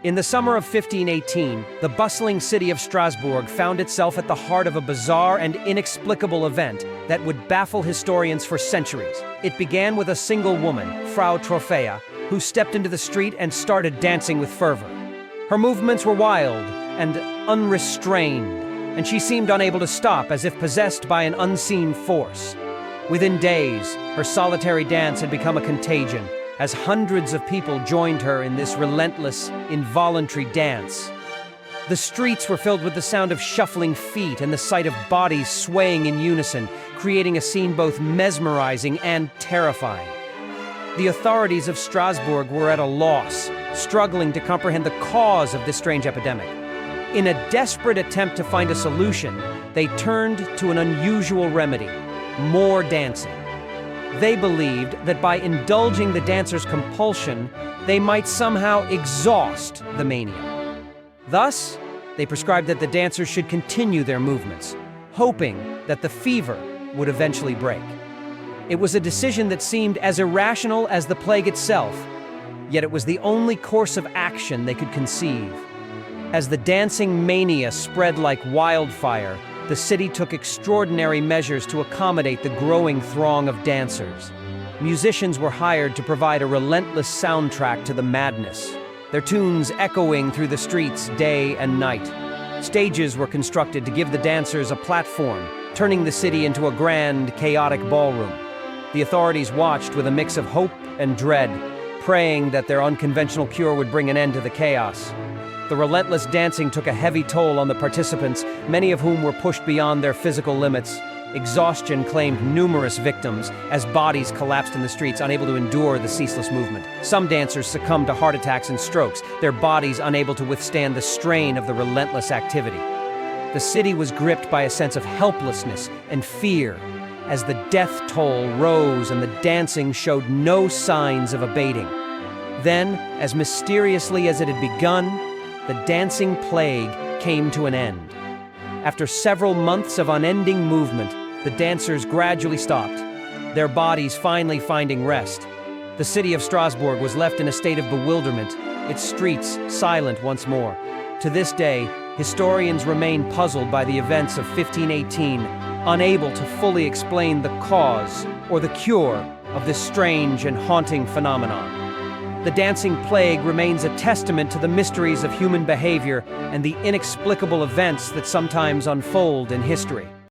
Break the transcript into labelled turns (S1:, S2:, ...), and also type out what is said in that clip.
S1: In the summer of 1518, the bustling city of Strasbourg found itself at the heart of a bizarre and inexplicable event that would baffle historians for centuries. It began with a single woman, Frau Trophea, who stepped into the street and started dancing with fervor. Her movements were wild and unrestrained, and she seemed unable to stop, as if possessed by an unseen force. Within days, her solitary dance had become a contagion, as hundreds of people joined her in this relentless, involuntary dance. The streets were filled with the sound of shuffling feet and the sight of bodies swaying in unison, creating a scene both mesmerizing and terrifying. The authorities of Strasbourg were at a loss, struggling to comprehend the cause of this strange epidemic. In a desperate attempt to find a solution, they turned to an unusual remedy: more dancing. They believed that by indulging the dancers' compulsion, they might somehow exhaust the mania. Thus, they prescribed that the dancers should continue their movements, hoping that the fever would eventually break. It was a decision that seemed as irrational as the plague itself, yet it was the only course of action they could conceive. As the dancing mania spread like wildfire, the city took extraordinary measures to accommodate the growing throng of dancers. Musicians were hired to provide a relentless soundtrack to the madness, their tunes echoing through the streets day and night. Stages were constructed to give the dancers a platform, turning the city into a grand, chaotic ballroom. The authorities watched with a mix of hope and dread, praying that their unconventional cure would bring an end to the chaos. The relentless dancing took a heavy toll on the participants, many of whom were pushed beyond their physical limits. Exhaustion claimed numerous victims as bodies collapsed in the streets, unable to endure the ceaseless movement. Some dancers succumbed to heart attacks and strokes, their bodies unable to withstand the strain of the relentless activity. The city was gripped by a sense of helplessness and fear as the death toll rose and the dancing showed no signs of abating. Then, as mysteriously as it had begun, the dancing plague came to an end. After several months of unending movement, the dancers gradually stopped, their bodies finally finding rest. The city of Strasbourg was left in a state of bewilderment, its streets silent once more. To this day, historians remain puzzled by the events of 1518, unable to fully explain the cause or the cure of this strange and haunting phenomenon. The dancing plague remains a testament to the mysteries of human behavior and the inexplicable events that sometimes unfold in history.